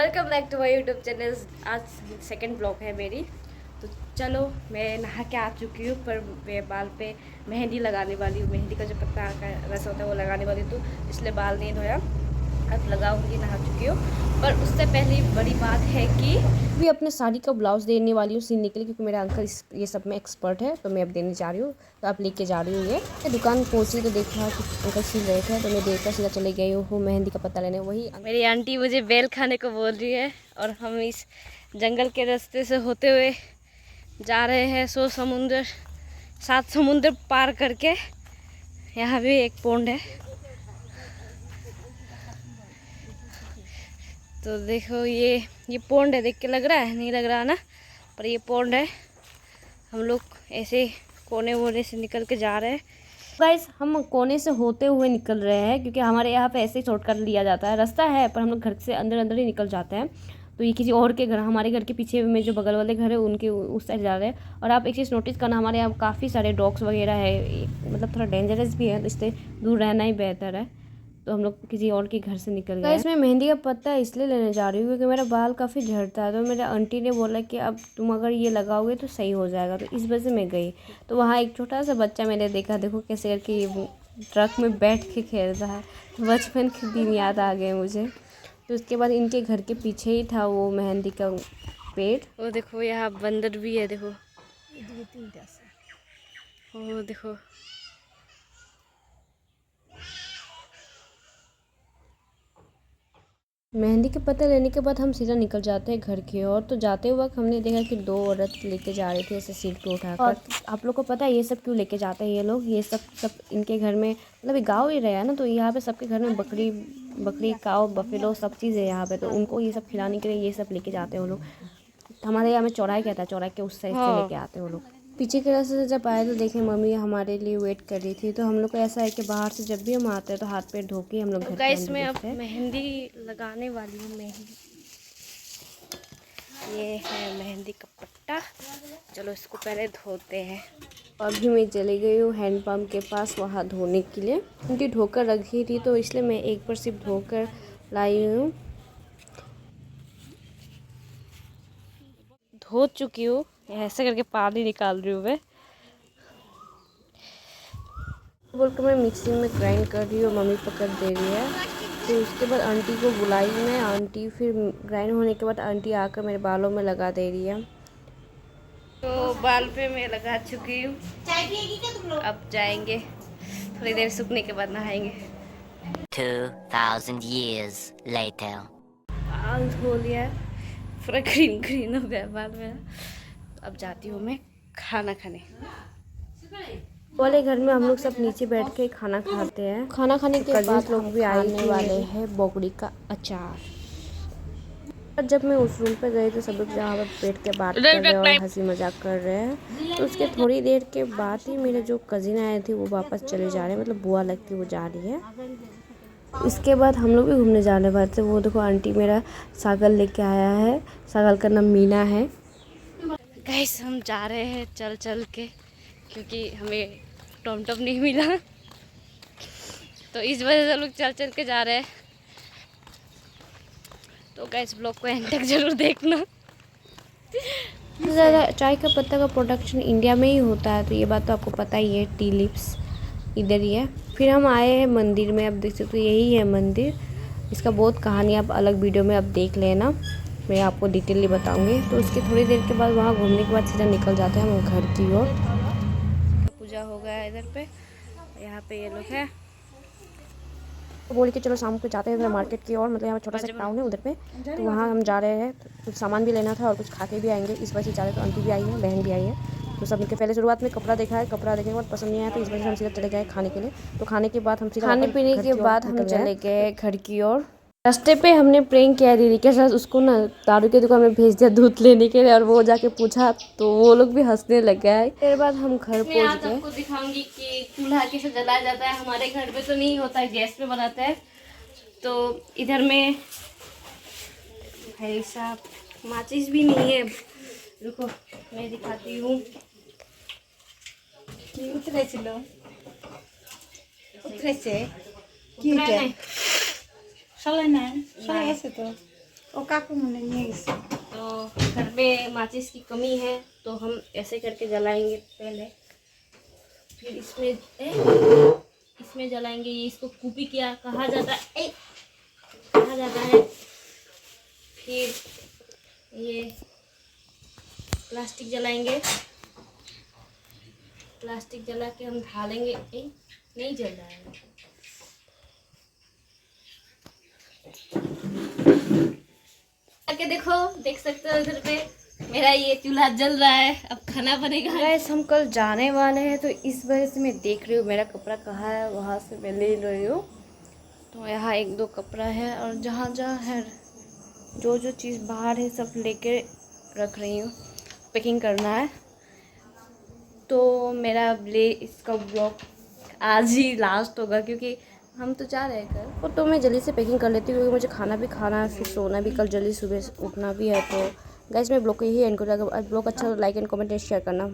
Welcome back to my YouTube channel. आज second blog है मेरी। तो चलो मैं नहा के आ चुकी हूँ, पर मैं बाल पे मेहंदी लगाने वाली हूँ। मेहंदी का जो पत्ता का रस होता है वो लगाने वाली हूँ, तो इसलिए बाल नहीं धोया, अब लगाऊंगी। नहा चुकी हूँ, पर उससे पहले बड़ी बात है कि भी अपने साड़ी का ब्लाउज देने वाली हूँ सीने के लिए, क्योंकि मेरा अंकल ये सब में एक्सपर्ट है, तो मैं अब देने जा रही हूँ। तो आप लेके जा रही हूँ। ये दुकान पहुँची तो देखा कि अंकल सिल रहे थे, तो मैं देखकर सीधा चले गई हूँ मेहंदी का पत्ता लेने। वही मेरी आंटी मुझे बेल खाने को बोल रही है, और हम इस जंगल के रास्ते से होते हुए जा रहे हैं 7 समुंदर पार करके। यहाँ भी एक पौंड है, तो देखो ये पौंड है। देख के लग रहा है, नहीं लग रहा ना, पर ये पौंड है। हम लोग ऐसे कोने वोने से निकल के जा रहे हैं। गाइस, हम कोने से होते हुए निकल रहे हैं, क्योंकि हमारे यहाँ पे ऐसे ही शॉर्टकट लिया जाता है। रास्ता है, पर हम लोग घर से अंदर अंदर ही निकल जाते हैं। तो ये किसी और के घर, हमारे घर के पीछे में जो बगल वाले घर है उनके उस साइड जा रहे हैं। और आप एक चीज़ नोटिस करना, हमारे यहाँ काफ़ी सारे डॉग्स वगैरह है, मतलब थोड़ा डेंजरस भी है, तो इससे दूर रहना ही बेहतर है। तो हम लोग किसी और के घर से निकल गए। इसमें मेहंदी का पत्ता इसलिए लेने जा रही हूँ क्योंकि मेरा बाल काफ़ी झड़ता है। तो मेरे आंटी ने बोला कि अब तुम अगर ये लगाओगे तो सही हो जाएगा, तो इस वजह से मैं गई। तो वहाँ एक छोटा सा बच्चा मैंने देखा, देखो कैसे करके ये ट्रक में बैठ के खेल रहा है। तो बचपन के दिन याद आ गए मुझे। तो उसके बाद इनके घर के पीछे ही था वो मेहंदी का पेड़। वो देखो यहाँ बंदर भी है, देखो वो देखो। मेहंदी के पत्ते लेने के बाद हम सीधा निकल जाते हैं घर की ओर। तो जाते वक्त हमने देखा कि 2 औरत लेके जा रही थी ऐसे सीट पे उठाकर। और आप लोग को पता है ये सब क्यों लेके जाते हैं ये लोग? ये सब इनके घर में, मतलब ये गाँव ही रहा है ना, तो यहाँ पे सबके घर में बकरी काव बफेलो सब चीज़ है यहाँ पे, तो उनको ये सब खिलाने के लिए ये सब लेके जाते हैं वो लोग। हमारे यहाँ में चौराहे कहता है, चौराहे के उस साइड से लेके आते हैं वो लोग। पीछे के रास्ते से जब आए तो देखे मम्मी हमारे लिए वेट कर रही थी। तो हम लोग को ऐसा है कि बाहर से जब भी हम आते हैं तो हाथ पैर धो के हम लोग घर के अंदर में अब मेहंदी लगाने वाली हूँ। मेहंदी, ये है मेहंदी का पट्टा। चलो इसको पहले धोते हैं। अभी मैं चली गई हूँ हैंडपम्प के पास, वहाँ धोने के लिए। उनकी धोकर रखी थी, तो इसलिए मैं एक बार सिर्फ धोकर लाई हूँ। धो चुकी हूँ, ऐसे करके पानी निकाल रही हूँ मैं। बोल के मैं मिक्सी में ग्राइंड कर रही हूँ, मम्मी पकड़ दे रही है। फिर उसके बाद आंटी को बुलाई मैं। आंटी फिर ग्राइंड होने के बाद आंटी आकर मेरे बालों में लगा दे रही है। तो बाल पे मैं लगा चुकी हूँ, अब जाएंगे थोड़ी देर सूखने के बाद नहाएंगे। 2000 years later. बाल धो लिया, पूरा ग्रीन ग्रीन हो गया बाल मेरा। अब जाती हूँ मैं खाना खाने वाले घर में। हम लोग सब नीचे बैठ के खाना खाते हैं। खाना खाने के बाद लोग भी आने वाले हैं बोगड़ी का अचार। और जब मैं उस रूम पे गई तो सब लोग जहाँ पर बैठ के बात कर रहे हैं और हंसी मजाक कर रहे हैं। तो उसके थोड़ी देर के बाद ही मेरे जो कजिन आए थे वो वापस चले जा रहे हैं, मतलब बुआ लगती वो जा रही है। इसके बाद हम लोग भी घूमने जाने वाले थे। वो देखो आंटी मेरा सागल लेके आया है, सागल का नाम मीना है। गाइस, हम जा रहे हैं चल चल के, क्योंकि हमें टॉम नहीं मिला, तो इस वजह से लोग चल चल के जा रहे हैं। तो गाइस ब्लॉग को एंड तक जरूर देखना। ज़्यादा चाय का पत्ता का प्रोडक्शन इंडिया में ही होता है, तो ये बात तो आपको पता ही है। टी लिप्स इधर ही है। फिर हम आए हैं मंदिर में। अब देख सकते हो यही है मंदिर। इसका बहुत कहानी आप अलग वीडियो में अब देख लेना, मैं आपको डिटेली बताऊंगी। तो उसके थोड़ी देर के बाद वहाँ घूमने के बाद सीधा निकल जाते हैं हम घर की ओर। पूजा हो गया है इधर पे, यहाँ पे ये लोग हैं। तो बोल के चलो शाम को जाते हैं मार्केट की ओर, मतलब यहाँ छोटा सा टाउन है उधर पे, तो वहाँ हम जा रहे हैं। तो कुछ सामान भी लेना था और कुछ खा के भी आएंगे, इस वजह से जा रहे। तो आंटी भी आई है, बहन भी आई है। तो सब मिलकर पहले शुरुआत में कपड़ा देखा है, कपड़ा देखने के बाद पसंद नहीं आया, तो इस वजह से हम सीधा चले गए खाने के लिए। तो खाने के बाद हम सीधा खाने पीने के बाद हम चले गए घर की ओर। रास्ते पे हमने प्रैंक किया दीदी के साथ, उसको ना दारू की दुकान में भेज दिया दूध लेने के लिए, और वो जाके पूछा तो वो लोग भी हंसने लग गए। फिर बाद हम घर पहुंच गए। आपको दिखाऊंगी कि चूल्हा कैसे जलाया जाता है। हमारे घर पे तो नहीं होता है, गैस पे बनाता है। तो इधर में भाई साहब माचिस भी नहीं है। रुको मैं दिखाती हूँ। तो घर पे माचिस की कमी है तो हम ऐसे करके जलाएंगे पहले, फिर इसमें जलाएंगे। ये इसको कुपी क्या कहा जाता है, कहा जाता है। फिर ये प्लास्टिक जलाएंगे, प्लास्टिक जला के हम ढालेंगे। नहीं जल रहा है, आके देखो, देख सकते हो इधर पे मेरा ये चूल्हा जल रहा है, अब खाना बनेगा। गाइस हम कल जाने वाले हैं तो इस वजह से मैं देख रही हूँ मेरा कपड़ा कहाँ है, वहाँ से मैं ले रही हूँ। तो यहाँ एक दो कपड़ा है और जहाँ जहाँ है जो चीज़ बाहर है सब लेके रख रही हूँ, पैकिंग करना है। तो मेरा इसका ब्लॉग आज ही लास्ट होगा क्योंकि हम तो जा रहे हैं कल। तो मैं जल्दी से पैकिंग कर लेती हूँ क्योंकि मुझे खाना भी खाना है, फिर सोना भी, कल जल्दी सुबह उठना भी है। तो गाइस मैं ब्लॉग को यही एंड करूँगा। अगर ब्लॉग अच्छा तो like and comment and share करना।